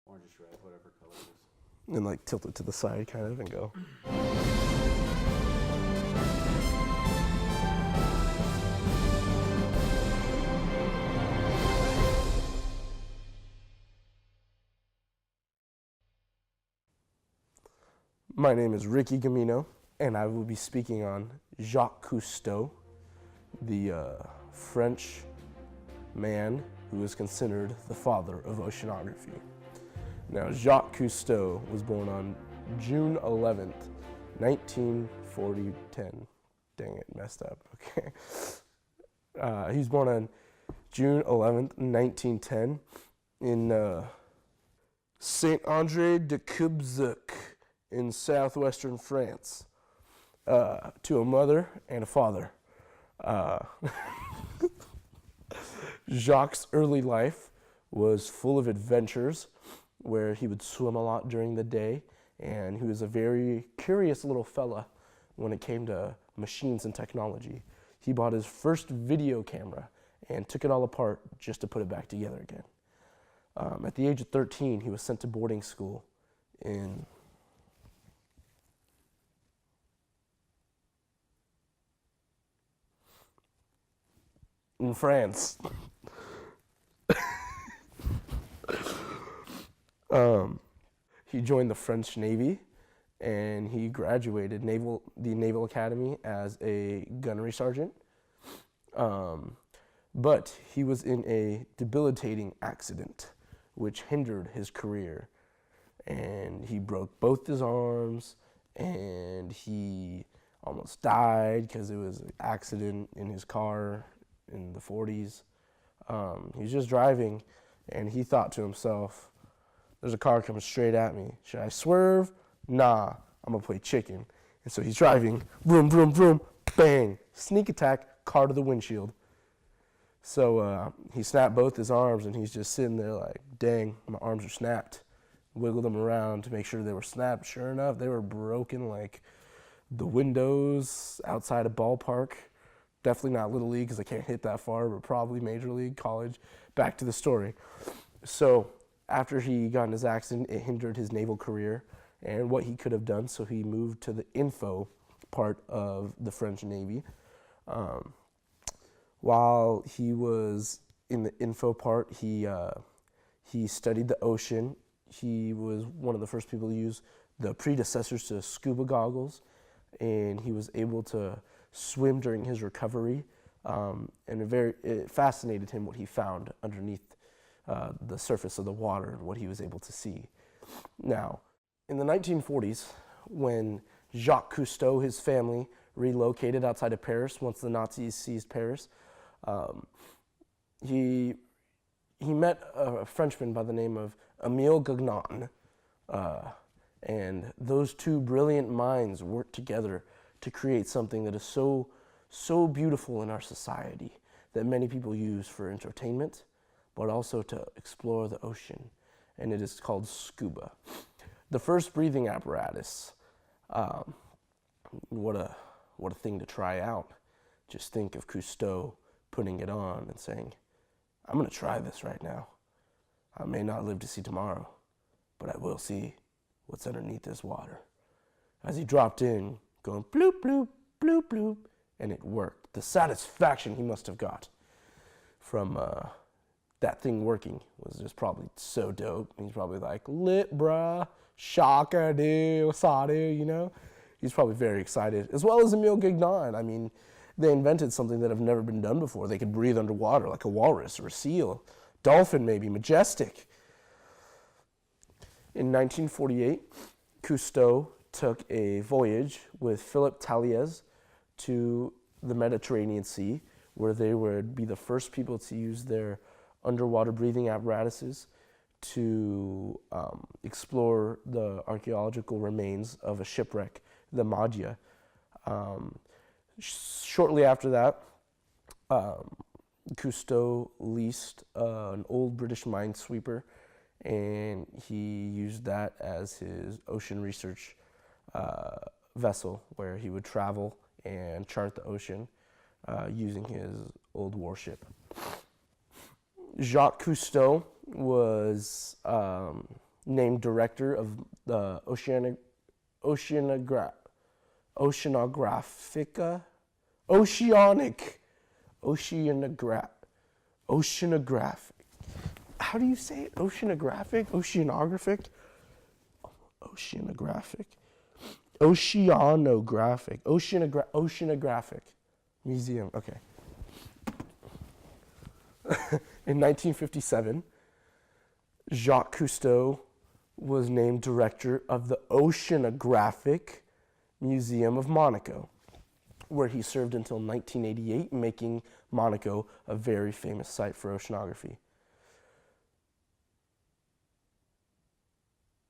Orangish red, whatever color it is. And like tilt it to the side kind of and go. My name is Ricky Gamino, and I will be speaking on Jacques Cousteau, the French man who is considered the father of oceanography. Now, Jacques Cousteau was born on June 11th, 1940. Dang it, messed up. Okay. He was born on June 11th, 1910, in Saint-André-de-Cubzac in southwestern France, to a mother and a father. Jacques' early life was full of adventures, where he would swim a lot during the day, and he was a very curious little fella when it came to machines and technology. He bought his first video camera and took it all apart just to put it back together again. At the age of 13, he was sent to boarding school in France. He joined the French Navy, and he graduated the Naval Academy as a gunnery sergeant. But he was in a debilitating accident, which hindered his career. And he broke both his arms, and he almost died because it was an accident in his car in the 40s. He was just driving, and he thought to himself, there's a car coming straight at me. Should I swerve? Nah, I'm gonna play chicken. And so he's driving, vroom, vroom, vroom, bang, sneak attack, car to the windshield. So he snapped both his arms, and he's just sitting there like, dang, my arms are snapped. Wiggled them around to make sure they were snapped. Sure enough, they were broken like the windows outside a ballpark. Definitely not Little League because I can't hit that far, but probably Major League, college. Back to the story. So after he got in his accident, it hindered his naval career and what he could have done, so he moved to the info part of the French Navy. While he was in the info part, he studied the ocean. He was one of the first people to use the predecessors to scuba goggles, and he was able to swim during his recovery, and it fascinated him what he found underneath the surface of the water and what he was able to see. Now, in the 1940s, when Jacques Cousteau, his family, relocated outside of Paris once the Nazis seized Paris, he met a Frenchman by the name of Émile Gagnon, and those two brilliant minds worked together to create something that is so beautiful in our society, that many people use for entertainment, but also to explore the ocean, and it is called scuba. The first breathing apparatus, what a thing to try out. Just think of Cousteau putting it on and saying, I'm gonna try this right now. I may not live to see tomorrow, but I will see what's underneath this water. As he dropped in, going bloop, bloop, bloop, bloop, and it worked. The satisfaction he must have got from that thing working was just probably so dope. He's probably like, lit, bruh, shaka, dude, saw, dude, you know? He's probably very excited, as well as Émile Gagnon. I mean, they invented something that have never been done before. They could breathe underwater like a walrus or a seal, dolphin maybe, majestic. In 1948, Cousteau took a voyage with Philip Talliez to the Mediterranean Sea, where they would be the first people to use their underwater breathing apparatuses to explore the archaeological remains of a shipwreck, the Magia. Shortly after that, Cousteau leased an old British minesweeper, and he used that as his ocean research vessel, where he would travel and chart the ocean using his old warship. Jacques Cousteau was named director of the Oceanographica, Oceanographic. How do you say it? Oceanographic? Oceanographic? Oceanographic. Oceanographic Museum. Okay. In 1957, Jacques Cousteau was named director of the Oceanographic Museum of Monaco, where he served until 1988, making Monaco a very famous site for oceanography.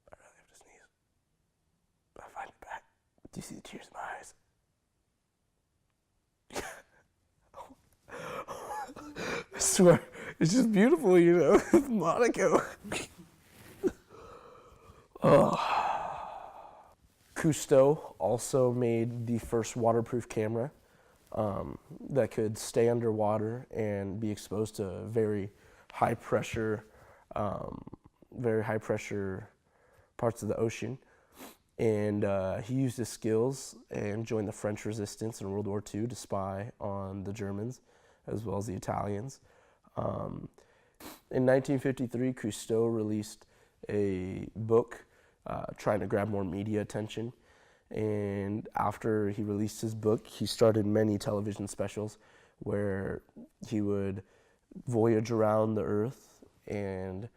I really have to sneeze. But I find it back. Do you see the tears in my eyes? I swear, it's just beautiful, you know, Monaco. Cousteau also made the first waterproof camera that could stay underwater and be exposed to very high pressure parts of the ocean. And he used his skills and joined the French resistance in World War II to spy on the Germans as well as the Italians. In 1953, Cousteau released a book trying to grab more media attention. And after he released his book, he started many television specials where he would voyage around the earth and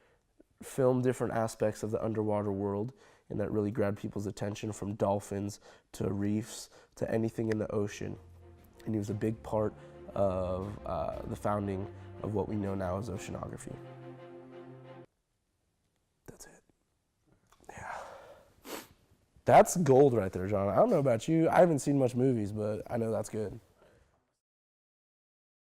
film different aspects of the underwater world, and that really grabbed people's attention, from dolphins to reefs to anything in the ocean. And he was a big part of the founding of what we know now as oceanography. That's it. Yeah. That's gold right there, John. I don't know about you. I haven't seen much movies, but I know that's good.